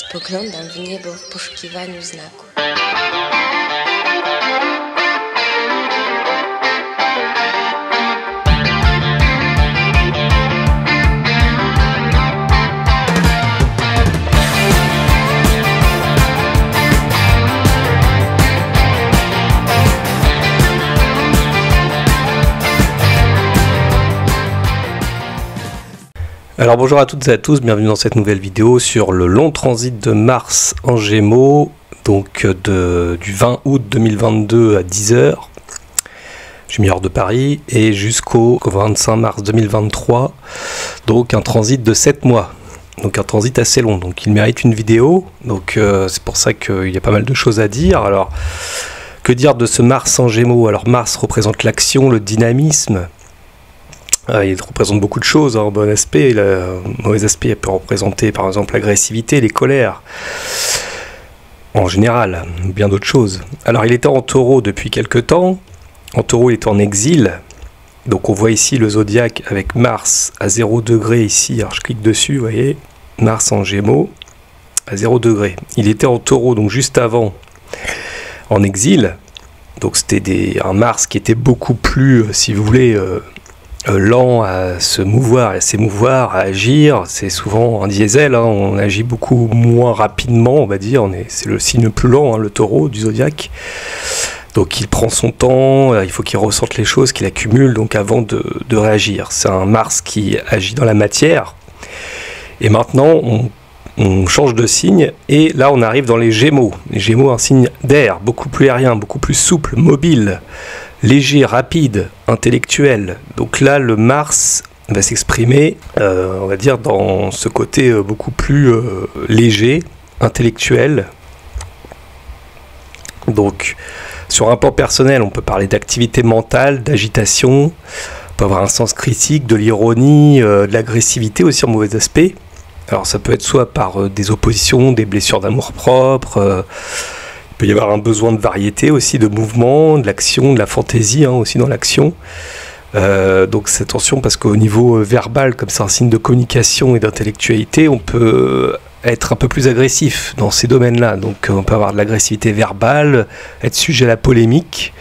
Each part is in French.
Spoglądam w niebo w poszukiwaniu znaku. Alors bonjour à toutes et à tous, bienvenue dans cette nouvelle vidéo sur le long transit de Mars en Gémeaux, donc du 20 août 2022 à 10h, je suis heure de Paris, et jusqu'au 25 mars 2023, donc un transit de 7 mois, donc un transit assez long, donc il mérite une vidéo, donc c'est pour ça qu'il y a pas mal de choses à dire. Alors que dire de ce Mars en Gémeaux? Alors Mars représente l'action, le dynamisme. Il représente beaucoup de choses, hein, bon aspect. Le mauvais aspect peut représenter par exemple l'agressivité, les colères, en général, bien d'autres choses. Alors il était en Taureau depuis quelque temps, en Taureau il était en exil, donc on voit ici le zodiaque avec Mars à 0 degré ici, alors je clique dessus, vous voyez, Mars en Gémeaux à 0 degré. Il était en Taureau, donc juste avant, en exil, donc c'était un Mars qui était beaucoup plus, si vous voulez, lent à se mouvoir, à s'émouvoir, à agir. C'est souvent un diesel, hein, on agit beaucoup moins rapidement, on va dire. C'est le signe le plus lent, hein, le taureau du zodiaque. Donc il prend son temps, il faut qu'il ressente les choses, qu'il accumule donc avant de réagir. C'est un Mars qui agit dans la matière. Et maintenant, on change de signe et là on arrive dans les Gémeaux. Les Gémeaux, un signe d'air, beaucoup plus aérien, beaucoup plus souple, mobile, léger, rapide, intellectuel. Donc là, le Mars va s'exprimer, on va dire, dans ce côté beaucoup plus léger, intellectuel. Donc, sur un plan personnel, on peut parler d'activité mentale, d'agitation, on peut avoir un sens critique, de l'ironie, de l'agressivité aussi en mauvais aspect. Alors ça peut être soit par des oppositions, des blessures d'amour-propre, il peut y avoir un besoin de variété aussi, de mouvement, de l'action, de la fantaisie, hein, aussi dans l'action. Donc attention, parce qu'au niveau verbal, comme c'est un signe de communication et d'intellectualité, on peut être un peu plus agressif dans ces domaines-là. Donc on peut avoir de l'agressivité verbale, être sujet à la polémique.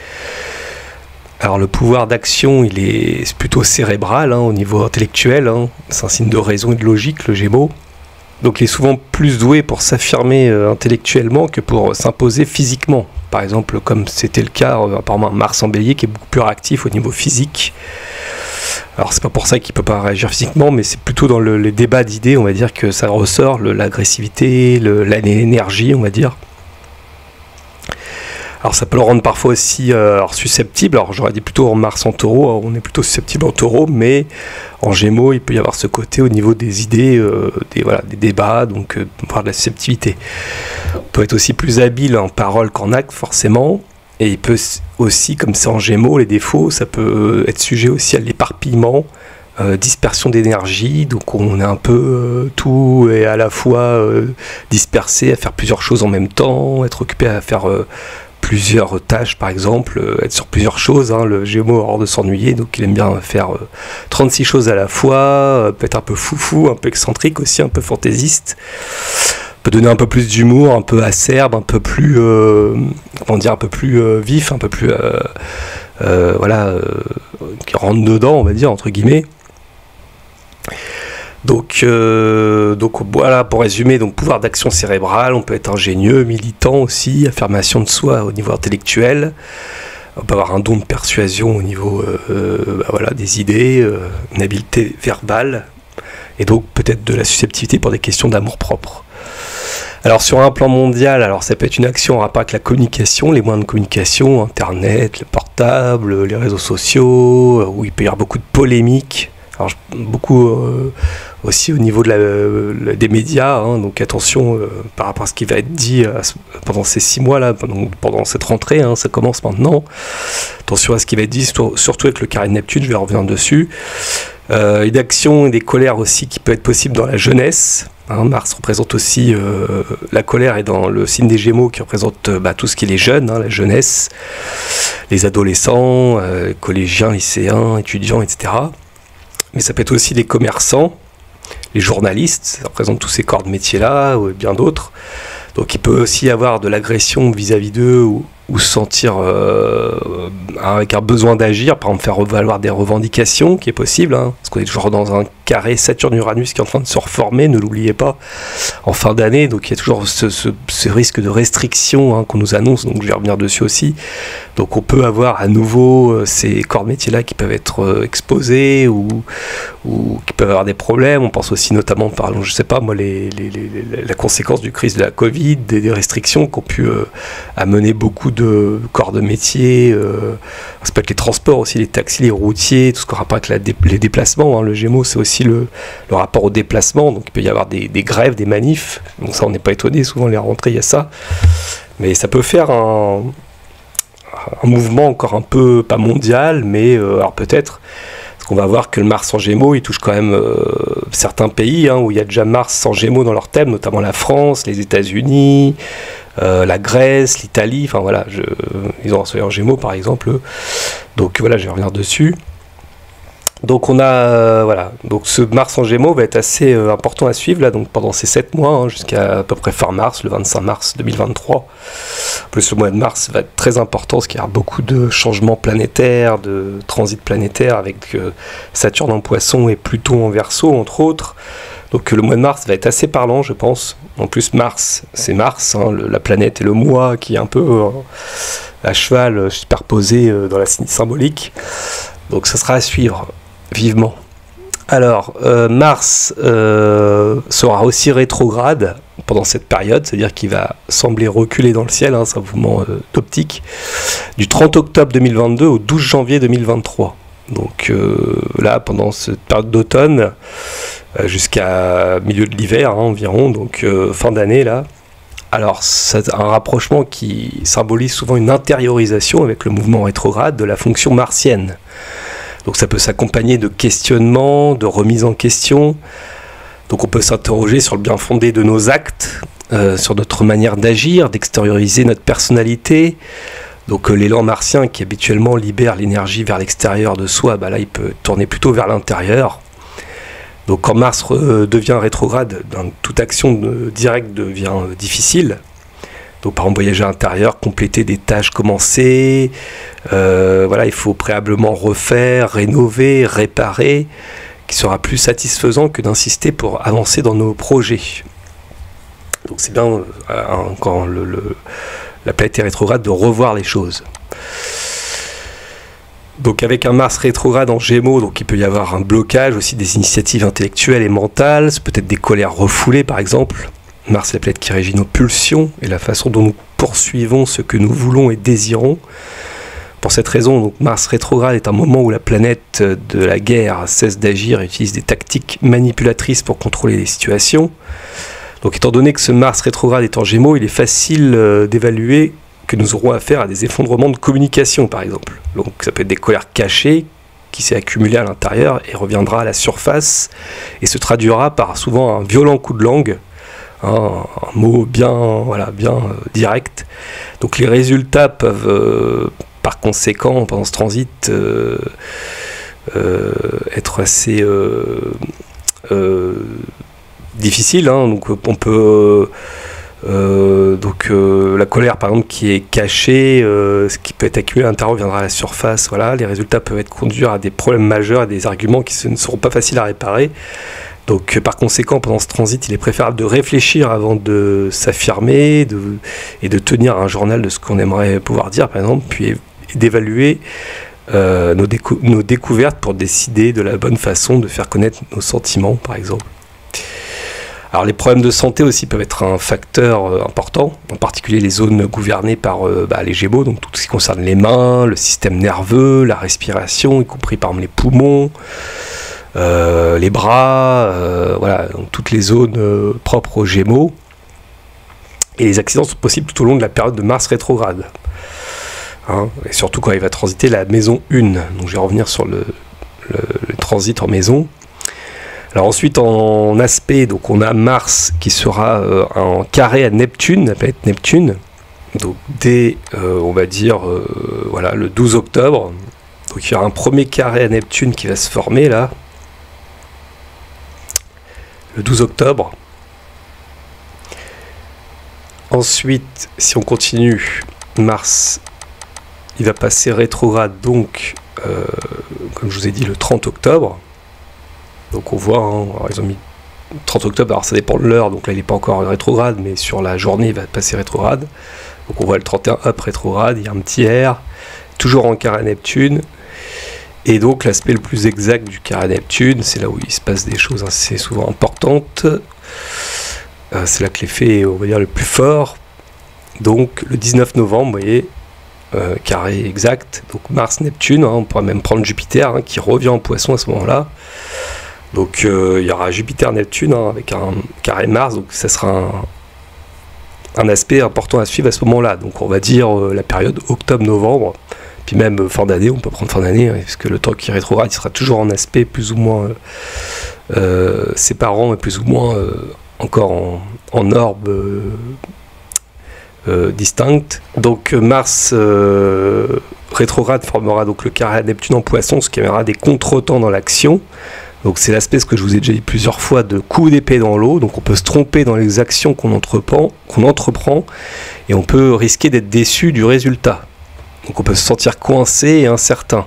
Alors le pouvoir d'action, c'est plutôt cérébral, hein, au niveau intellectuel, hein. C'est un signe de raison et de logique, le Gémeaux. Donc il est souvent plus doué pour s'affirmer intellectuellement que pour s'imposer physiquement. Par exemple, comme c'était le cas, apparemment Mars en Bélier, qui est beaucoup plus réactif au niveau physique. Alors c'est pas pour ça qu'il peut pas réagir physiquement, mais c'est plutôt dans les débats d'idées, on va dire, que ça ressort, l'agressivité, l'énergie, on va dire. Alors ça peut le rendre parfois aussi susceptible, alors j'aurais dit plutôt en Mars en Taureau, on est plutôt susceptible en Taureau, mais en Gémeaux il peut y avoir ce côté au niveau des idées, des débats, donc voire de la susceptibilité. On peut être aussi plus habile en parole qu'en acte forcément, et il peut aussi, comme c'est en Gémeaux, les défauts, ça peut être sujet aussi à l'éparpillement, dispersion d'énergie, donc on est un peu tout et à la fois dispersé à faire plusieurs choses en même temps, être occupé à faire plusieurs tâches, par exemple, être sur plusieurs choses, hein. Le Gémeaux a hors de s'ennuyer, donc il aime bien faire 36 choses à la fois, peut être un peu foufou, un peu excentrique aussi, un peu fantaisiste, peut donner un peu plus d'humour, un peu acerbe, un peu plus, comment dire, un peu plus vif, un peu plus, qui rentre dedans, on va dire, entre guillemets. Donc voilà, pour résumer, donc pouvoir d'action cérébrale, on peut être ingénieux, militant aussi, affirmation de soi au niveau intellectuel, on peut avoir un don de persuasion au niveau des idées, une habileté verbale, et donc peut-être de la susceptibilité pour des questions d'amour-propre. Alors sur un plan mondial, alors ça peut être une action en rapport avec la communication, les moyens de communication, Internet, le portable, les réseaux sociaux, où il peut y avoir beaucoup de polémiques. Alors beaucoup aussi au niveau des médias, hein, donc attention par rapport à ce qui va être dit pendant ces 6 mois là, pendant cette rentrée, hein, ça commence maintenant. Attention à ce qui va être dit, surtout avec le carré de Neptune, je vais revenir dessus. Une action et des colères aussi qui peut être possible dans la jeunesse. Hein, Mars représente aussi la colère, et dans le signe des Gémeaux qui représente tout ce qui est les jeunes, hein, la jeunesse, les adolescents, collégiens, lycéens, étudiants, etc. Mais ça peut être aussi les commerçants, les journalistes, ça représente tous ces corps de métier-là, ou bien d'autres. Donc il peut aussi y avoir de l'agression vis-à-vis d'eux, ou se sentir avec un besoin d'agir, par exemple faire valoir des revendications, qui est possible, hein, parce qu'on est toujours dans un carré Saturne-Uranus qui est en train de se reformer, ne l'oubliez pas, en fin d'année, donc il y a toujours ce risque de restriction, hein, qu'on nous annonce, donc je vais revenir dessus aussi. Donc on peut avoir à nouveau ces corps de métier-là qui peuvent être exposés, ou qui peuvent avoir des problèmes. On pense aussi notamment, par exemple, je sais pas moi, la conséquence du crise de la Covid, des restrictions qui ont pu amener beaucoup de corps de métier, ça peut être les transports aussi, les taxis, les routiers, tout ce qu'on rapporte avec les déplacements, hein. Le Gémeaux, c'est aussi le rapport au déplacement, donc il peut y avoir des grèves, des manifs, donc ça on n'est pas étonné, souvent les rentrées il y a ça, mais ça peut faire un mouvement encore un peu, pas mondial, mais alors peut-être, parce qu'on va voir que le Mars en Gémeaux, il touche quand même certains pays, hein, où il y a déjà Mars en Gémeaux dans leur thème, notamment la France, les États-Unis, la Grèce, l'Italie, enfin voilà, ils ont un soleil en Gémeaux par exemple, donc voilà, je vais revenir dessus. Donc on a, voilà, donc ce Mars en Gémeaux va être assez important à suivre là, donc pendant ces 7 mois, hein, jusqu'à à peu près fin mars, le 25 mars 2023. En plus le mois de mars va être très important, parce qu'il y a beaucoup de changements planétaires, de transits planétaires, avec Saturne en Poisson et Pluton en Verseau, entre autres. Donc le mois de mars va être assez parlant, je pense. En plus Mars, c'est Mars, hein, la planète et le mois qui est un peu à cheval, superposé dans la symbolique. Donc ça sera à suivre vivement. Alors Mars sera aussi rétrograde pendant cette période, c'est-à-dire qu'il va sembler reculer dans le ciel, hein, c'est un mouvement d'optique, du 30 octobre 2022 au 12 janvier 2023. Donc là, pendant cette période d'automne, jusqu'à milieu de l'hiver, hein, environ, donc fin d'année là. Alors c'est un rapprochement qui symbolise souvent une intériorisation avec le mouvement rétrograde de la fonction martienne. Donc ça peut s'accompagner de questionnements, de remise en question. Donc on peut s'interroger sur le bien fondé de nos actes, sur notre manière d'agir, d'extérioriser notre personnalité. Donc l'élan martien qui habituellement libère l'énergie vers l'extérieur de soi, bah là il peut tourner plutôt vers l'intérieur. Donc quand Mars devient rétrograde, toute action directe devient difficile. Donc par exemple voyager à l'intérieur, compléter des tâches commencées, voilà, il faut préalablement refaire, rénover, réparer, qui sera plus satisfaisant que d'insister pour avancer dans nos projets. Donc c'est bien quand la planète est rétrograde de revoir les choses. Donc avec un Mars rétrograde en Gémeaux, donc il peut y avoir un blocage aussi des initiatives intellectuelles et mentales, peut-être des colères refoulées par exemple. Mars est la planète qui régit nos pulsions et la façon dont nous poursuivons ce que nous voulons et désirons. Pour cette raison, donc Mars rétrograde est un moment où la planète de la guerre cesse d'agir et utilise des tactiques manipulatrices pour contrôler les situations. Donc étant donné que ce Mars rétrograde est en Gémeaux, il est facile d'évaluer que nous aurons affaire à des effondrements de communication par exemple. Donc ça peut être des colères cachées qui s'est accumulées à l'intérieur et reviendra à la surface et se traduira par souvent un violent coup de langue, un mot bien, voilà, bien direct. Donc les résultats peuvent par conséquent pendant ce transit être assez difficile, hein. Donc on peut la colère par exemple qui est cachée, ce qui peut être accumulé à l'intérieur viendra à la surface. Voilà, les résultats peuvent conduire à des problèmes majeurs et des arguments qui ne seront pas faciles à réparer. Donc par conséquent pendant ce transit il est préférable de réfléchir avant de s'affirmer et de tenir un journal de ce qu'on aimerait pouvoir dire par exemple, puis d'évaluer nos découvertes pour décider de la bonne façon de faire connaître nos sentiments par exemple. Alors les problèmes de santé aussi peuvent être un facteur important, en particulier les zones gouvernées par les Gémeaux, donc tout ce qui concerne les mains, le système nerveux, la respiration, y compris par exemple les poumons, les bras, voilà, donc toutes les zones propres aux Gémeaux. Et les accidents sont possibles tout au long de la période de Mars rétrograde. Hein, et surtout quand il va transiter la maison 1. Donc je vais revenir sur le transit en maison. Alors ensuite en aspect, donc on a Mars qui sera en carré à Neptune, la planète Neptune, donc dès on va dire voilà, le 12 octobre. Donc il y aura un premier carré à Neptune qui va se former là, le 12 octobre. Ensuite, si on continue, Mars, il va passer rétrograde, donc, comme je vous ai dit, le 30 octobre. Donc on voit, hein, alors ils ont mis 30 octobre, alors ça dépend de l'heure, donc là il n'est pas encore rétrograde, mais sur la journée il va passer rétrograde. Donc on voit le 31 up rétrograde, il y a un petit R, toujours en carré Neptune. Et donc l'aspect le plus exact du carré Neptune, c'est là où il se passe des choses assez souvent importantes. C'est là que l'effet est, on va dire, le plus fort. Donc le 19 novembre, vous voyez, carré exact, donc Mars-Neptune, hein, on pourrait même prendre Jupiter, hein, qui revient en Poisson à ce moment-là. Donc il y aura Jupiter-Neptune, hein, avec un carré Mars, donc ça sera un aspect important à suivre à ce moment-là. Donc on va dire la période octobre-novembre, puis même fin d'année, on peut prendre fin d'année, hein, parce que le temps qui rétrograde, il sera toujours en aspect plus ou moins séparant, et plus ou moins encore en orbe distincte. Donc Mars rétrograde formera donc le carré à Neptune en Poisson, ce qui amènera des contretemps dans l'action. Donc c'est l'aspect, ce que je vous ai déjà dit plusieurs fois, de coup d'épée dans l'eau. Donc on peut se tromper dans les actions qu'on entreprend, et on peut risquer d'être déçu du résultat. Donc on peut se sentir coincé et incertain.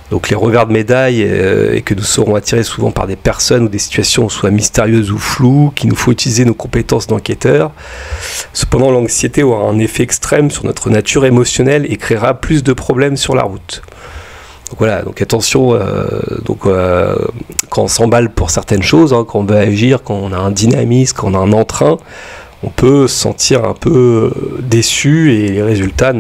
Donc les revers de médaille, et que nous serons attirés souvent par des personnes ou des situations soit mystérieuses ou floues, qu'il nous faut utiliser nos compétences d'enquêteur. Cependant, l'anxiété aura un effet extrême sur notre nature émotionnelle et créera plus de problèmes sur la route. Donc voilà, donc attention, quand on s'emballe pour certaines choses, hein, quand on veut agir, quand on a un dynamisme, quand on a un entrain, on peut se sentir un peu déçu et les résultats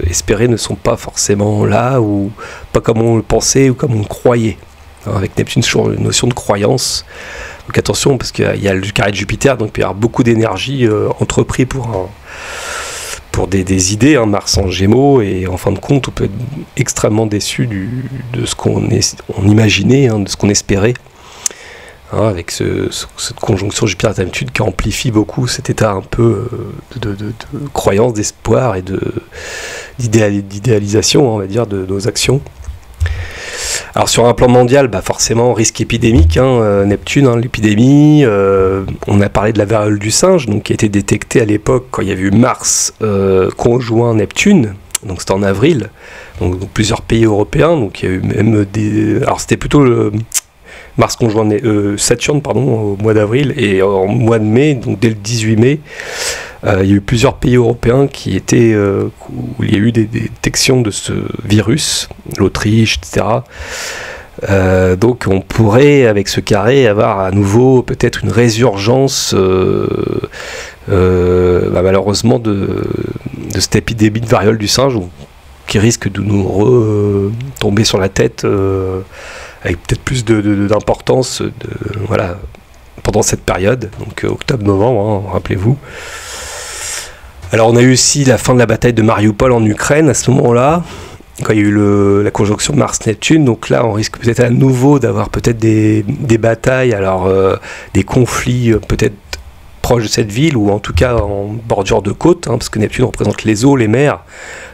espérés ne sont pas forcément là ou pas comme on le pensait ou comme on le croyait. Hein, avec Neptune, toujours une notion de croyance. Donc attention, parce qu'il y a le carré de Jupiter, donc il peut y avoir beaucoup d'énergie entrepris pour des idées, hein, Mars en Gémeaux, et en fin de compte, on peut être extrêmement déçu de ce qu'on imaginait, hein, de ce qu'on espérait. Hein, avec cette conjonction Jupiter-Neptune qui amplifie beaucoup cet état un peu de croyance, d'espoir et d'idéalisation, on va dire, de nos actions. Alors sur un plan mondial, bah forcément risque épidémique, hein, Neptune, hein, l'épidémie. On a parlé de la variole du singe, donc qui a été détectée à l'époque quand il y avait eu Mars conjoint Neptune. Donc c'était en avril. Donc plusieurs pays européens. Donc il y a eu même des. Alors c'était plutôt le Mars conjoint Saturne, pardon, au mois d'avril, et en mois de mai, donc dès le 18 mai, il y a eu plusieurs pays européens qui étaient où il y a eu des détections de ce virus, l'Autriche, etc. Donc on pourrait, avec ce carré, avoir à nouveau peut-être une résurgence, malheureusement, de cette épidémie de variole du singe, qui risque de nous retomber sur la tête avec peut-être plus d'importance voilà, pendant cette période, donc octobre-novembre, hein, rappelez-vous. Alors on a eu aussi la fin de la bataille de Mariupol en Ukraine à ce moment-là, quand il y a eu la conjonction Mars-Neptune. Donc là on risque peut-être à nouveau d'avoir peut-être des batailles, alors des conflits peut-être proches de cette ville, ou en tout cas en bordure de côte, hein, parce que Neptune représente les eaux, les mers,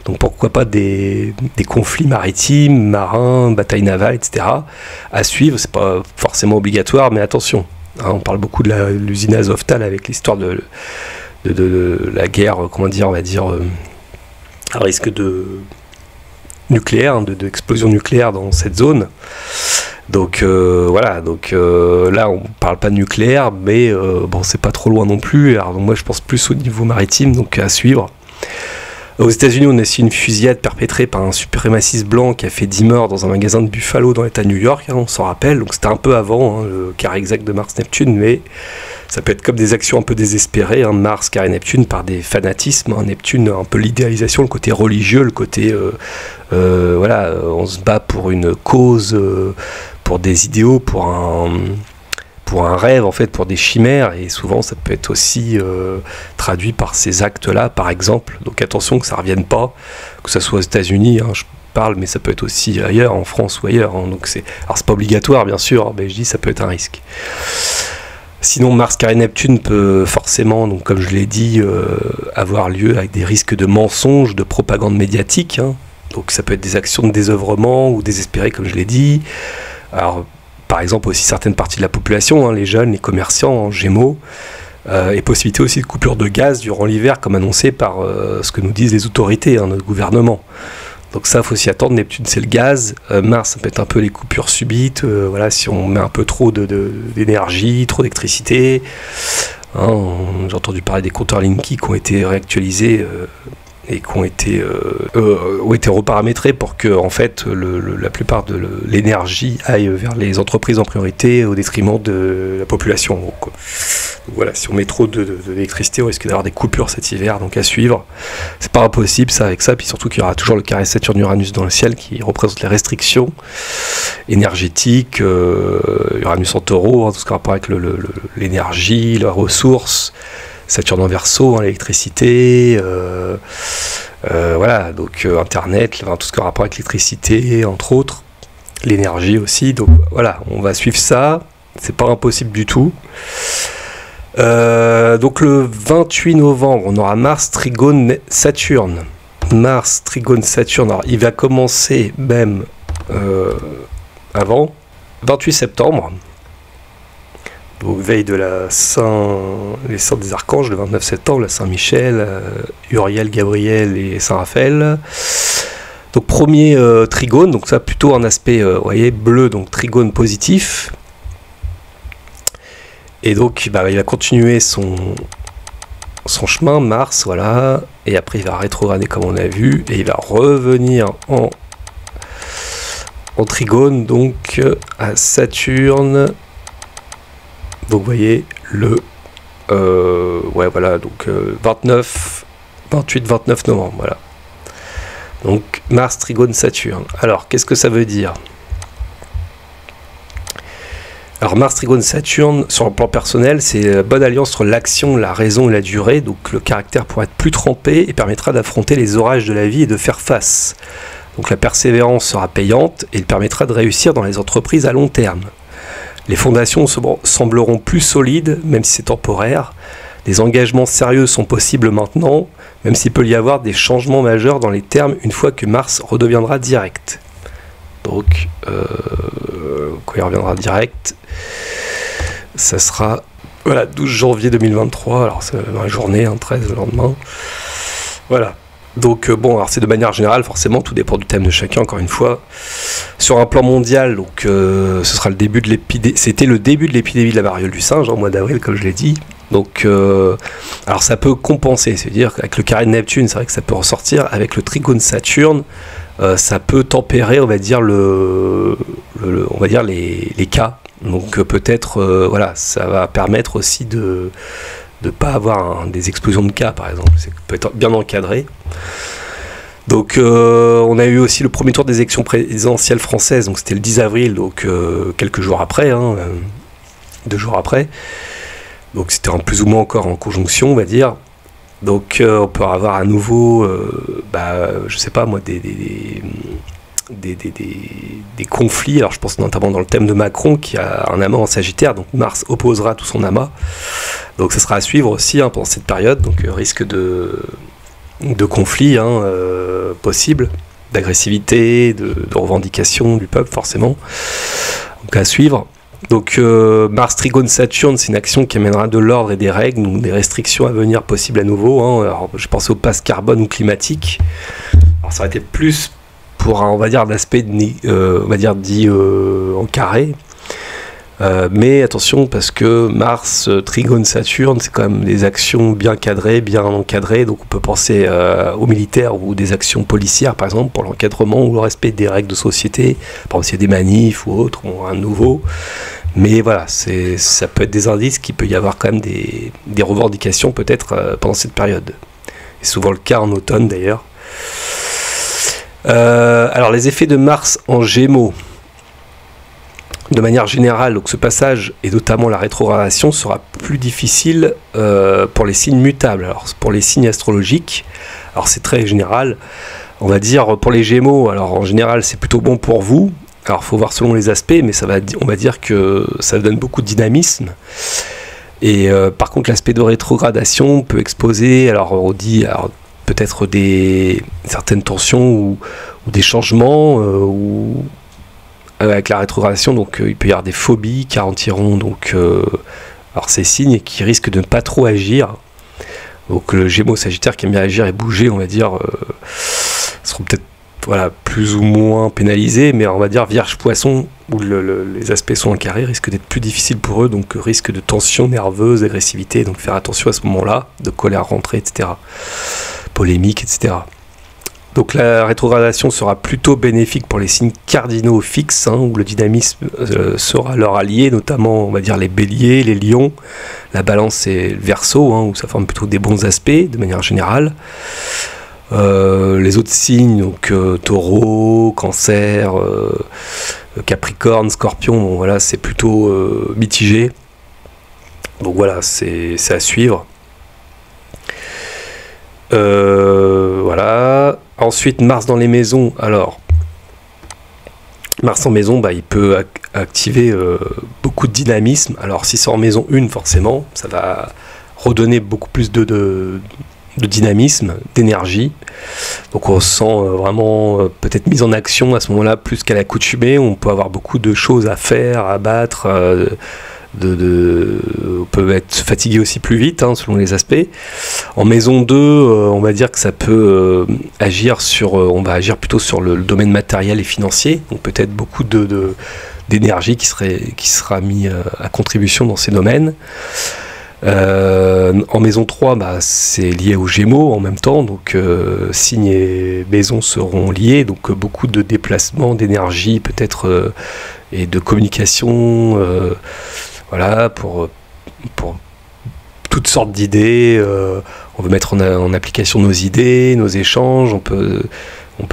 donc pourquoi pas des conflits maritimes, marins, batailles navales, etc. à suivre. C'est pas forcément obligatoire, mais attention, hein, on parle beaucoup de l'usine Azovstal avec l'histoire de la guerre, comment dire, on va dire, à risque de nucléaire, d'explosion nucléaire dans cette zone. Donc voilà, donc là on parle pas de nucléaire, mais bon, c'est pas trop loin non plus. Alors moi je pense plus au niveau maritime, donc à suivre. Aux États-Unis, on a aussi une fusillade perpétrée par un suprémaciste blanc qui a fait 10 morts dans un magasin de Buffalo dans l'État de New York, hein, on s'en rappelle. Donc c'était un peu avant, hein, le carré exact de Mars-Neptune, mais ça peut être comme des actions un peu désespérées, hein, Mars carré Neptune, par des fanatismes, hein, Neptune un peu l'idéalisation, le côté religieux, le côté voilà, on se bat pour une cause, pour des idéaux, pour un rêve, en fait, pour des chimères, et souvent ça peut être aussi traduit par ces actes-là, par exemple. Donc attention que ça ne revienne pas, que ça soit aux États-Unis, hein, je parle, mais ça peut être aussi ailleurs, en France ou ailleurs. Hein, donc alors c'est pas obligatoire, bien sûr, mais je dis ça peut être un risque. Sinon, Mars carré Neptune peut forcément, donc comme je l'ai dit, avoir lieu avec des risques de mensonges, de propagande médiatique. Hein. Donc ça peut être des actions de désœuvrement ou désespérées, comme je l'ai dit. Alors par exemple aussi certaines parties de la population, hein, les jeunes, les commerçants en Gémeaux, et possibilité aussi de coupure de gaz durant l'hiver, comme annoncé par ce que nous disent les autorités, hein, notre gouvernement. Donc ça, il faut s'y attendre. Neptune, c'est le gaz. Mars, ça peut être un peu les coupures subites. Voilà, si on met un peu trop d'énergie, trop d'électricité. Hein, j'ai entendu parler des compteurs Linky qui ont été réactualisés et qui ont été reparamétrés pour que en fait, la plupart de l'énergie aille vers les entreprises en priorité au détriment de la population. Donc voilà, si on met trop d'électricité, on risque d'avoir des coupures cet hiver, donc à suivre. C'est pas impossible ça avec ça, puis surtout qu'il y aura toujours le carré Saturne-Uranus dans le ciel qui représente les restrictions énergétiques, Uranus en taureau, hein, tout ce qui a rapport avec l'énergie, la ressource, Saturne en Verseau, hein, l'électricité, voilà, donc Internet, tout ce qui a rapport avec l'électricité, entre autres, l'énergie aussi, donc voilà, on va suivre ça, c'est pas impossible du tout. Donc le 28 novembre, on aura Mars trigone Saturne. Mars trigone Saturne, alors il va commencer même avant, 28 septembre. Donc veille de la les Saints des Archanges, le 29 septembre, la Saint-Michel, Uriel, Gabriel et Saint-Raphaël. Donc premier trigone, donc ça plutôt un aspect, vous voyez, bleu, donc trigone positif. Et donc bah, il va continuer son chemin, Mars, voilà, et après il va rétrograder comme on a vu, et il va revenir en trigone, donc à Saturne. Donc vous voyez ouais voilà, donc 28-29 novembre, voilà. Donc Mars trigone Saturne. Alors qu'est-ce que ça veut dire? Alors Mars trigone Saturne, sur le plan personnel, c'est une bonne alliance entre l'action, la raison et la durée, donc le caractère pourra être plus trempé et permettra d'affronter les orages de la vie et de faire face. Donc la persévérance sera payante et il permettra de réussir dans les entreprises à long terme. Les fondations sembleront plus solides, même si c'est temporaire. Des engagements sérieux sont possibles maintenant, même s'il peut y avoir des changements majeurs dans les termes une fois que Mars redeviendra direct. Donc, quand il reviendra direct, ça sera voilà, 12 janvier 2023. Alors, c'est dans la journée, 13 le lendemain. Voilà. Donc bon, alors c'est de manière générale, forcément, tout dépend du thème de chacun, encore une fois. Sur un plan mondial, donc ce sera le début de l'épidémie. C'était le début de l'épidémie de la variole du singe, en mois d'avril, comme je l'ai dit. Donc, alors ça peut compenser, c'est-à-dire qu'avec le carré de Neptune, c'est vrai que ça peut ressortir. Avec le trigone Saturne, ça peut tempérer, on va dire, on va dire les cas. Donc peut-être, voilà, ça va permettre aussi de ne pas avoir des explosions de cas, par exemple. C'est peut être bien encadré. Donc on a eu aussi le premier tour des élections présidentielles françaises, donc c'était le 10 avril, donc quelques jours après, 2 jours après. Donc c'était plus ou moins encore en conjonction, on va dire. Donc on peut avoir à nouveau, je sais pas moi, des conflits. Alors je pense notamment dans le thème de Macron qui a un amas en Sagittaire, donc Mars opposera tout son amas. Donc ça sera à suivre aussi pendant cette période, donc risque de conflits possibles, d'agressivité, de revendication du peuple forcément. Donc à suivre. Donc Mars trigone Saturne, c'est une action qui amènera de l'ordre et des règles, donc des restrictions à venir possibles à nouveau. Alors je pense au pass carbone ou climatique. Alors ça aurait été plus pour on va dire l'aspect on va dire dit en carré. Mais attention parce que Mars trigone Saturne, c'est quand même des actions bien cadrées, bien encadrées, donc on peut penser aux militaires ou des actions policières par exemple pour l'encadrement ou le respect des règles de société, par exemple s'il y a des manifs ou autres, ou un nouveau. Mais voilà, ça peut être des indices qu'il peut y avoir quand même des revendications peut-être pendant cette période. C'est souvent le cas en automne d'ailleurs. Alors les effets de Mars en Gémeaux. De manière générale, donc ce passage, et notamment la rétrogradation, sera plus difficile pour les signes mutables. Alors pour les signes astrologiques, alors c'est très général, on va dire pour les Gémeaux, alors en général c'est plutôt bon pour vous. Alors il faut voir selon les aspects, mais on va dire que ça donne beaucoup de dynamisme. Et par contre l'aspect de rétrogradation peut exposer, alors on dit peut-être certaines tensions ou des changements, ou avec la rétrogradation, donc il peut y avoir des phobies qui ralentiront donc alors ces signes qui risquent de ne pas trop agir. Donc le Gémeaux, Sagittaire qui aime bien agir et bouger, on va dire, seront peut-être voilà, plus ou moins pénalisés, mais on va dire Vierge, Poisson, où les aspects sont en carré, risquent d'être plus difficiles pour eux, donc risque de tension nerveuse, agressivité, donc faire attention à ce moment-là, de colère rentrée, etc. Polémique, etc. Donc la rétrogradation sera plutôt bénéfique pour les signes cardinaux fixes, hein, où le dynamisme sera leur allié, notamment on va dire les béliers, les lions, la balance et le verseau, hein, où ça forme plutôt des bons aspects de manière générale. Les autres signes, donc taureau, cancer, capricorne, scorpion, bon, voilà, c'est plutôt mitigé. Donc voilà, c'est à suivre. Voilà. Ensuite, Mars dans les maisons. Alors, Mars en maison, bah, il peut activer beaucoup de dynamisme. Alors, si c'est en maison 1, forcément, ça va redonner beaucoup plus de dynamisme, d'énergie. Donc, on se sent vraiment peut-être mise en action à ce moment-là, plus qu'à l'accoutumée. On peut avoir beaucoup de choses à faire, à battre. On peut être fatigué aussi plus vite, hein, selon les aspects. En maison 2, on va dire que ça peut agir sur, on va agir plutôt sur le domaine matériel et financier, donc peut-être beaucoup d'énergie qui sera mis à contribution dans ces domaines. En maison 3, bah, c'est lié aux Gémeaux en même temps, donc signes et maisons seront liés, donc beaucoup de déplacements, d'énergie peut-être et de communication, voilà, pour toutes sortes d'idées. On veut mettre en application nos idées, nos échanges, on peut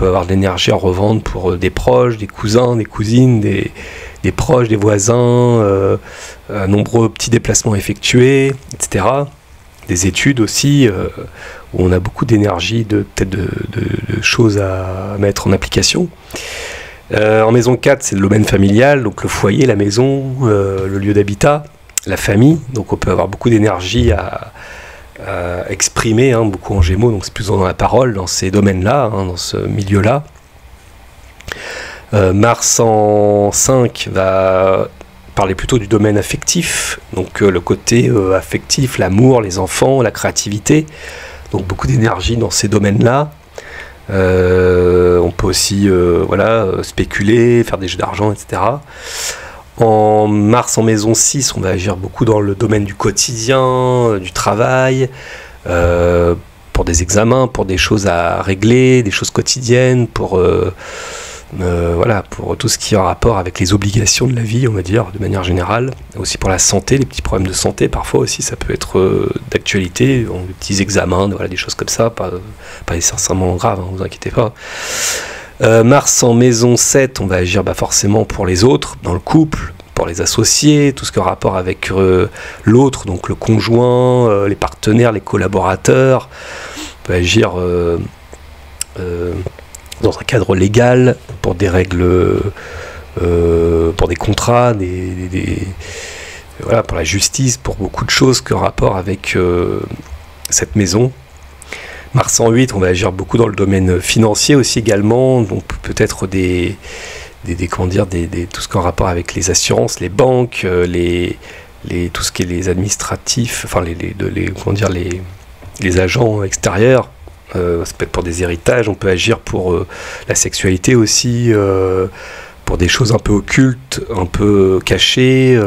avoir de l'énergie à revendre pour des proches, des cousins, des cousines, des proches, des voisins, nombreux petits déplacements effectués, etc. Des études aussi, où on a beaucoup d'énergie, peut-être de choses à mettre en application. En maison 4, c'est le domaine familial, donc le foyer, la maison, le lieu d'habitat, la famille. Donc on peut avoir beaucoup d'énergie à exprimer, hein, beaucoup en Gémeaux, donc c'est plus dans la parole, dans ces domaines-là, hein, dans ce milieu-là. Mars en 5 va parler plutôt du domaine affectif, donc le côté affectif, l'amour, les enfants, la créativité, donc beaucoup d'énergie dans ces domaines-là. On peut aussi voilà, spéculer, faire des jeux d'argent, etc. En Mars en maison 6, on va agir beaucoup dans le domaine du quotidien, du travail, pour des examens, pour des choses à régler, des choses quotidiennes, pour voilà, pour tout ce qui est en rapport avec les obligations de la vie, on va dire, de manière générale. Aussi pour la santé, les petits problèmes de santé, parfois aussi, ça peut être d'actualité, des petits examens, voilà, des choses comme ça, pas nécessairement graves, hein, vous inquiétez pas. Mars en maison 7, on va agir forcément pour les autres, dans le couple, pour les associés, tout ce qui a rapport avec l'autre, donc le conjoint, les partenaires, les collaborateurs. On peut agir dans un cadre légal, pour des règles, pour des contrats, voilà, pour la justice, pour beaucoup de choses qui ont rapport avec cette maison. Mars en 8, on va agir beaucoup dans le domaine financier aussi également, donc peut-être comment dire, tout ce qui a rapport avec les assurances, les banques, tout ce qui est les administratifs, enfin comment dire, les agents extérieurs. Ça peut être pour des héritages, on peut agir pour la sexualité aussi, pour des choses un peu occultes, un peu cachées.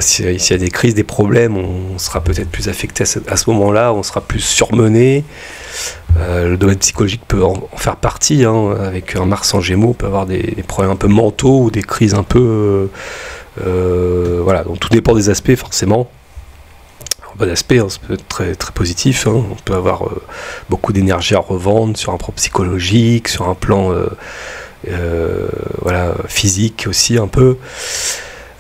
S'il y a des crises, des problèmes, on sera peut-être plus affecté à ce moment-là, on sera plus surmené. Le domaine psychologique peut en faire partie, hein, avec un Mars en Gémeaux, on peut avoir des problèmes un peu mentaux ou des crises un peu... voilà, donc tout dépend des aspects forcément. Bon aspect, hein, ça peut être très, très positif, hein. On peut avoir beaucoup d'énergie à revendre sur un plan psychologique, sur un plan voilà, physique aussi un peu.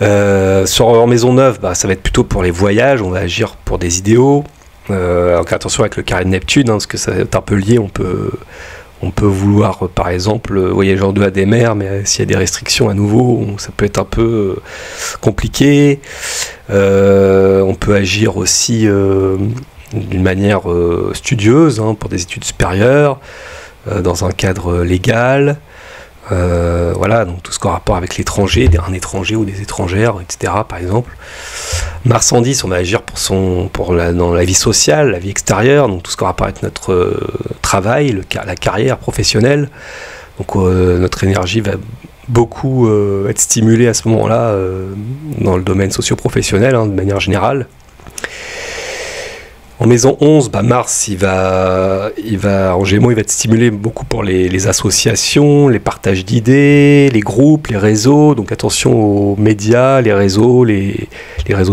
En maison 9, ça va être plutôt pour les voyages, on va agir pour des idéaux. Alors attention avec le carré de Neptune, hein, parce que ça va être un peu lié, on peut vouloir par exemple voyager en dehors des mers, mais s'il y a des restrictions à nouveau, ça peut être un peu compliqué. On peut agir aussi d'une manière studieuse, hein, pour des études supérieures, dans un cadre légal. Voilà, donc tout ce qui a rapport avec l'étranger, un étranger ou des étrangères, etc. par exemple. Mars en 10, on va agir dans la vie sociale, la vie extérieure, donc tout ce qui a rapport avec notre travail, la carrière professionnelle. Donc notre énergie va beaucoup être stimulée à ce moment-là dans le domaine socio-professionnel, de manière générale. En maison 11, Mars, en Gémeaux, il va être stimulé beaucoup pour les associations, les partages d'idées, les groupes, les réseaux. Donc attention aux médias, les réseaux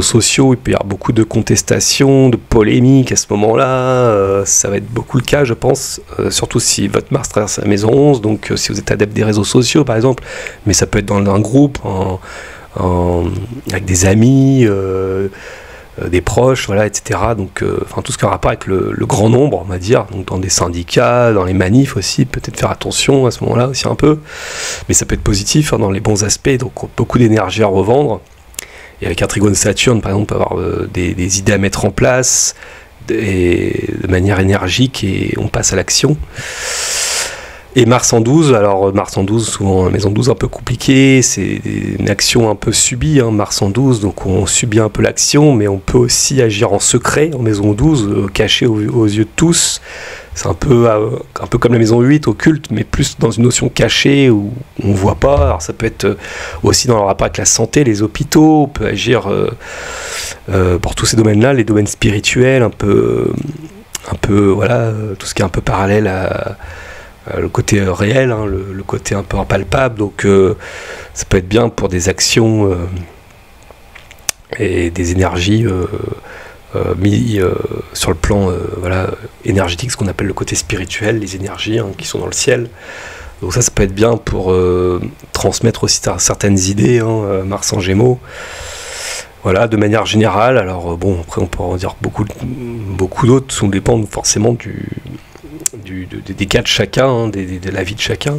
sociaux. Il peut y avoir beaucoup de contestations, de polémiques à ce moment-là. Ça va être beaucoup le cas, je pense, surtout si votre Mars traverse la maison 11. Donc si vous êtes adepte des réseaux sociaux, par exemple, mais ça peut être dans un groupe, avec des amis, des proches, voilà, etc. Donc, tout ce qui a rapport avec le grand nombre, on va dire, donc dans des syndicats, dans les manifs aussi, peut-être faire attention à ce moment-là aussi un peu, mais ça peut être positif dans les bons aspects, donc beaucoup d'énergie à revendre. Et avec un trigone Saturne, par exemple, on peut avoir des idées à mettre en place de manière énergique et on passe à l'action. Et Mars en 12, alors Mars en 12, souvent maison 12 un peu compliquée, c'est une action un peu subie, Mars en 12, donc on subit un peu l'action, mais on peut aussi agir en secret en maison 12, caché aux yeux de tous. C'est un peu comme la maison 8, occulte, mais plus dans une notion cachée où on ne voit pas. Alors ça peut être aussi dans le rapport avec la santé, les hôpitaux, on peut agir pour tous ces domaines-là, les domaines spirituels, un peu voilà, tout ce qui est un peu parallèle à le côté réel, le côté un peu impalpable, donc ça peut être bien pour des actions et des énergies mis sur le plan énergétique, ce qu'on appelle le côté spirituel, les énergies qui sont dans le ciel. Donc ça peut être bien pour transmettre aussi certaines idées, Mars en Gémeaux. Voilà, de manière générale. Alors après on peut en dire beaucoup d'autres, ça dépend forcément des cas de chacun, de la vie de chacun.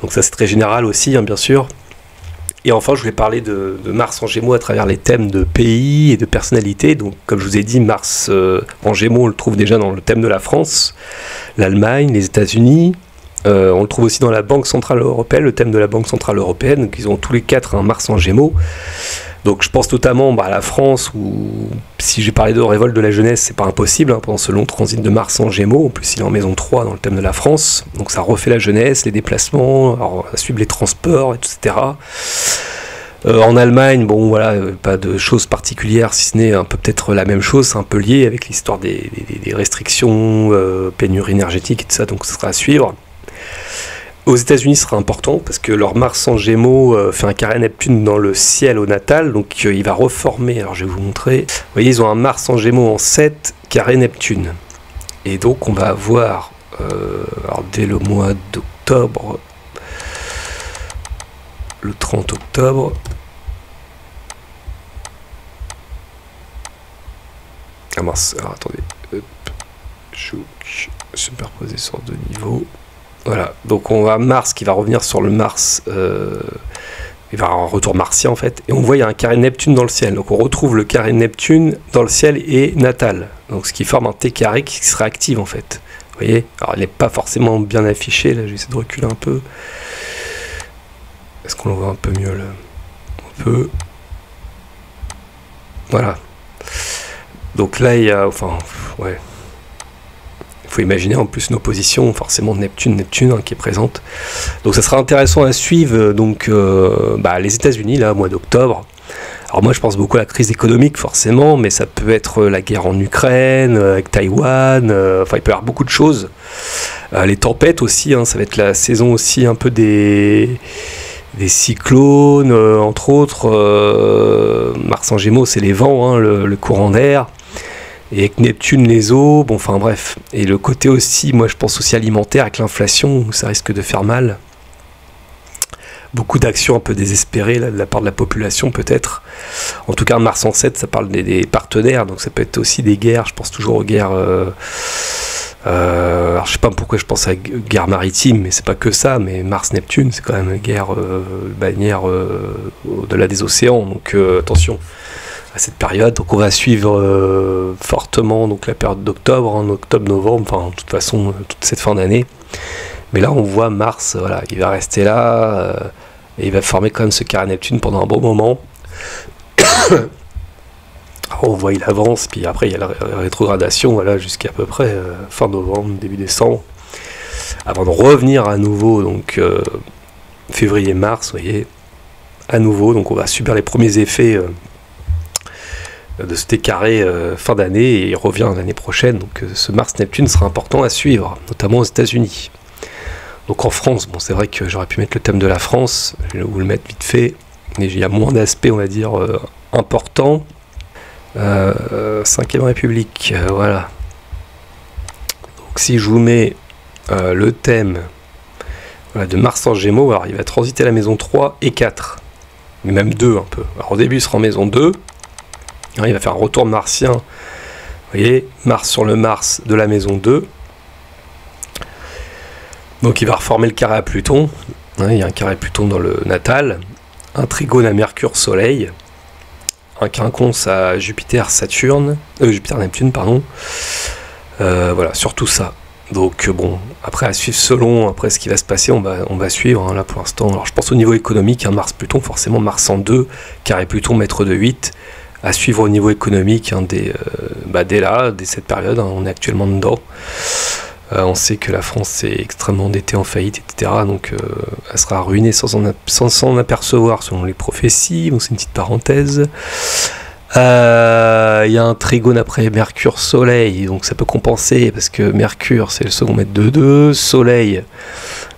Donc ça c'est très général aussi, bien sûr. Et enfin je voulais parler de Mars en Gémeaux à travers les thèmes de pays et de personnalité. Donc comme je vous ai dit, Mars en Gémeaux, on le trouve déjà dans le thème de la France, l'Allemagne, les États-Unis. On le trouve aussi dans la Banque Centrale Européenne, le thème de la Banque Centrale Européenne. Donc ils ont tous les quatre un Mars en Gémeaux. Donc je pense notamment à la France, où si j'ai parlé de révolte de la jeunesse, c'est pas impossible, pendant ce long transit de Mars en Gémeaux. En plus il est en maison 3 dans le thème de la France, donc ça refait la jeunesse, les déplacements, alors, à suivre les transports, etc. En Allemagne, pas de choses particulières, si ce n'est un peu peut-être la même chose, c'est un peu lié avec l'histoire des restrictions, pénurie énergétique et tout ça, donc ça sera à suivre. Aux États-Unis, ce sera important parce que leur Mars en Gémeaux fait un carré Neptune dans le ciel au natal, donc il va reformer. Alors je vais vous montrer. Vous voyez, ils ont un Mars en Gémeaux en 7, carré Neptune. Et donc on va avoir, dès le mois d'octobre, le 30 octobre, Mars, alors attendez, hop, superposé sur 2 niveaux. Voilà, donc on a Mars qui va revenir sur le Mars, il va avoir un retour martien en fait, et on voit il y a un carré Neptune dans le ciel, donc on retrouve le carré Neptune dans le ciel et natal, donc ce qui forme un T carré qui se réactive en fait, vous voyez, alors il n'est pas forcément bien affiché, là je vais essayer de reculer un peu, est-ce qu'on le voit un peu mieux là, un peu, voilà, donc là il y a, ouais, il faut imaginer en plus une opposition forcément Neptune qui est présente. Donc ça sera intéressant à suivre. Donc les États-Unis là, au mois d'octobre. Alors moi je pense beaucoup à la crise économique forcément, mais ça peut être la guerre en Ukraine, avec Taïwan. Il peut y avoir beaucoup de choses. Les tempêtes aussi, ça va être la saison aussi un peu des cyclones, entre autres. Mars en Gémeaux, c'est les vents, le courant d'air. Et avec Neptune, les eaux, bref. Et le côté aussi, moi je pense aussi alimentaire, avec l'inflation, où ça risque de faire mal. Beaucoup d'actions un peu désespérées là, de la part de la population peut-être. En tout cas, Mars en 7, ça parle des partenaires, donc ça peut être aussi des guerres, je pense toujours aux guerres... alors je sais pas pourquoi je pense à guerre maritime, mais c'est pas que ça, mais Mars-Neptune, c'est quand même une guerre bannière au-delà des océans, donc attention à cette période. Donc on va suivre fortement donc la période d'octobre, octobre-novembre, de toute façon toute cette fin d'année. Mais là, on voit Mars, voilà, il va rester là, et il va former quand même ce carré Neptune pendant un bon moment. On voit il avance, puis après il y a la rétrogradation, voilà, jusqu'à peu près fin novembre, début décembre, avant de revenir à nouveau, donc février-mars, vous voyez, à nouveau, donc on va subir les premiers effets de ce carré fin d'année, et il revient l'année prochaine, donc ce Mars-Neptune sera important à suivre, notamment aux États-Unis. Donc en France, bon, c'est vrai que j'aurais pu mettre le thème de la France, je vais vous le mettre vite fait, mais il y a moins d'aspects, on va dire, importants. 5e République, voilà. Donc si je vous mets le thème, voilà, de Mars en Gémeaux, alors il va transiter la maison 3 et 4, mais même 2 un peu. Alors au début il sera en maison 2, alors, il va faire un retour martien, vous voyez, Mars sur le Mars de la maison 2. Donc il va reformer le carré à Pluton, hein, il y a un carré Pluton dans le natal, un trigone à Mercure Soleil, un quinconce à Jupiter-Saturne, Jupiter-Neptune, pardon. Voilà, surtout ça. Donc bon, après à suivre selon après ce qui va se passer, on va suivre, hein, là pour l'instant. Alors je pense au niveau économique, hein, Mars-Pluton, forcément Mars en 2, carré Pluton, maître de 8, à suivre au niveau économique, hein, dès cette période, hein, on est actuellement dedans. On sait que la France est extrêmement endettée, en faillite, etc. Donc elle sera ruinée sans s'en apercevoir selon les prophéties. Donc c'est une petite parenthèse. Il y a un trigone après Mercure Soleil, donc ça peut compenser parce que Mercure c'est le second maître de 2, Soleil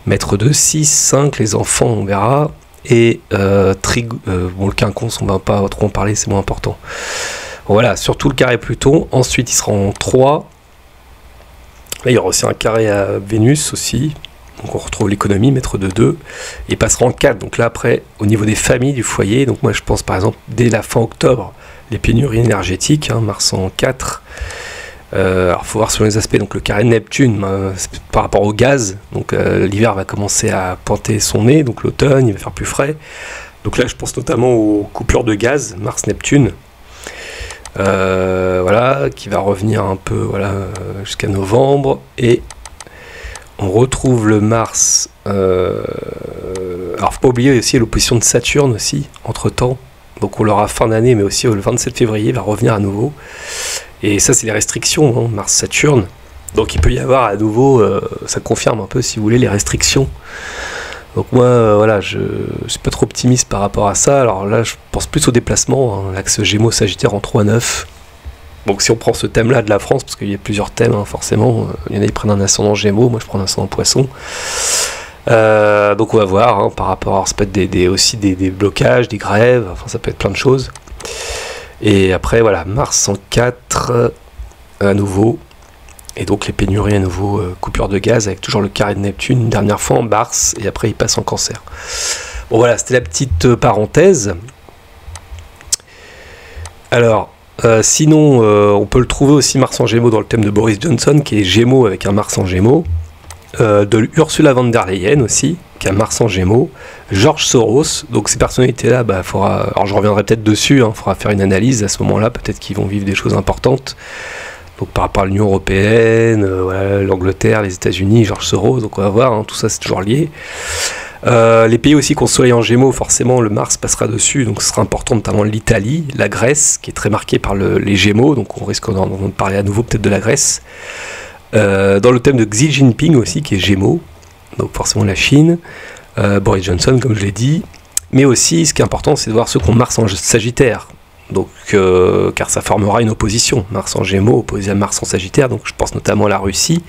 maître de 6, 5, les enfants on verra. Et bon, le quinconce on va pas trop en parler, c'est moins important. Bon, voilà, surtout le carré Pluton. Ensuite il sera en 3. Là, il y aura aussi un carré à Vénus aussi, donc on retrouve l'économie, maître de 2, et il passera en 4, donc là après, au niveau des familles, du foyer, donc moi je pense par exemple, dès la fin octobre, les pénuries énergétiques, hein, Mars en 4, alors il faut voir sur les aspects, donc le carré Neptune, par rapport au gaz, donc l'hiver va commencer à pointer son nez, donc l'automne, il va faire plus frais, donc là je pense notamment aux coupures de gaz, Mars-Neptune, voilà, qui va revenir un peu, voilà, jusqu'à novembre, et on retrouve le Mars. Alors faut pas oublier aussi l'opposition de Saturne aussi entre temps, donc on l'aura fin d'année, mais aussi le 27 février il va revenir à nouveau, et ça c'est les restrictions, hein, Mars-Saturne, donc il peut y avoir à nouveau, ça confirme un peu si vous voulez les restrictions. Donc moi, voilà, je suis pas trop optimiste par rapport à ça. Alors là, je pense plus au déplacement, hein, l'axe Gémeaux-Sagittaire en 3-9. Donc si on prend ce thème-là de la France, parce qu'il y a plusieurs thèmes, hein, forcément, il y en a qui prennent un ascendant Gémeaux, moi je prends un ascendant Poisson. Donc on va voir, hein, par rapport à ça peut être aussi des blocages, des grèves, enfin ça peut être plein de choses. Et après, voilà, Mars en 4, à nouveau. Et donc les pénuries à nouveau, coupure de gaz avec toujours le carré de Neptune, une dernière fois en Mars, et après il passe en Cancer. Bon voilà, c'était la petite parenthèse. Alors, sinon, on peut le trouver aussi Mars en Gémeaux dans le thème de Boris Johnson, qui est Gémeaux avec un Mars en Gémeaux. De Ursula von der Leyen aussi, qui a Mars en Gémeaux. George Soros, donc ces personnalités-là, alors je reviendrai peut-être dessus, il faudra faire une analyse à ce moment-là, peut-être qu'ils vont vivre des choses importantes. Donc par rapport à l'Union Européenne, voilà, l'Angleterre, les États-Unis, George Soros, donc on va voir, hein, tout ça c'est toujours lié. Les pays aussi qui ont Soleil en Gémeaux, forcément le Mars passera dessus, donc ce sera important, notamment l'Italie, la Grèce, qui est très marquée par les Gémeaux, donc on risque d'en parler à nouveau peut-être de la Grèce. Dans le thème de Xi Jinping aussi, qui est Gémeaux, donc forcément la Chine, Boris Johnson comme je l'ai dit, mais aussi ce qui est important c'est de voir ceux qui ont Mars en Sagittaire. Donc, car ça formera une opposition, Mars en Gémeaux opposé à Mars en Sagittaire, donc je pense notamment à la Russie,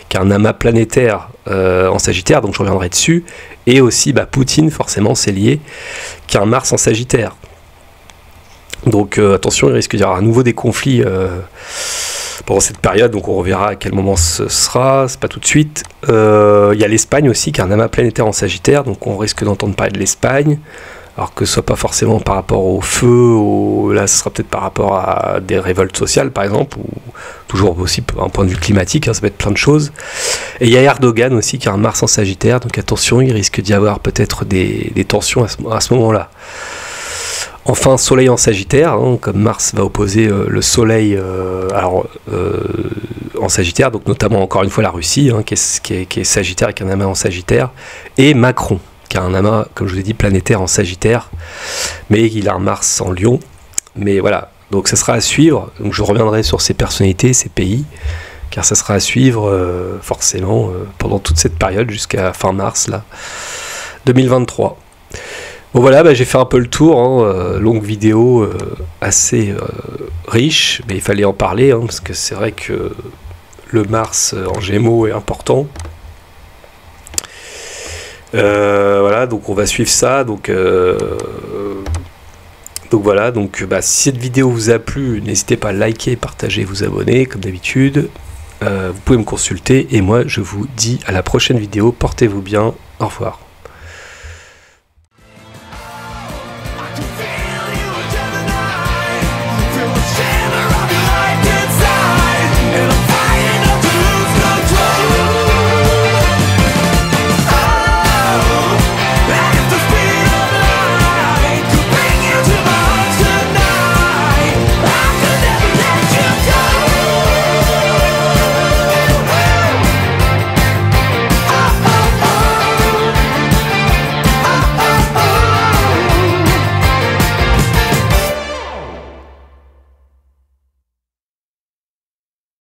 qui a un amas planétaire en Sagittaire, donc je reviendrai dessus, et aussi Poutine, forcément c'est lié, qui a un Mars en Sagittaire. Donc attention, il risque d'y avoir à nouveau des conflits pendant cette période, donc on reverra à quel moment ce sera, c'est pas tout de suite. Il y a l'Espagne aussi, qui a un amas planétaire en Sagittaire, donc on risque d'entendre parler de l'Espagne. Alors que ce soit pas forcément par rapport au feu, là ce sera peut-être par rapport à des révoltes sociales par exemple, ou toujours aussi un point de vue climatique, hein, ça peut être plein de choses. Et il y a Erdogan aussi qui a un Mars en Sagittaire, donc attention, il risque d'y avoir peut-être des tensions à ce moment-là. Enfin, Soleil en Sagittaire, hein, comme Mars va opposer le Soleil en Sagittaire, donc notamment encore une fois la Russie, hein, qui est Sagittaire avec un amas en Sagittaire, et Macron, qui a un amas, comme je vous ai dit, planétaire en Sagittaire, mais il a un Mars en Lion. Mais voilà, donc ça sera à suivre. Donc je reviendrai sur ces personnalités, ces pays, car ça sera à suivre forcément pendant toute cette période jusqu'à fin mars là, 2023. Bon voilà, j'ai fait un peu le tour, hein, longue vidéo assez riche, mais il fallait en parler, hein, parce que c'est vrai que le Mars en Gémeaux est important. Voilà, donc on va suivre ça, donc voilà, donc si cette vidéo vous a plu, n'hésitez pas à liker, partager, vous abonner, comme d'habitude. Vous pouvez me consulter, et moi je vous dis à la prochaine vidéo, portez-vous bien, au revoir. I can feel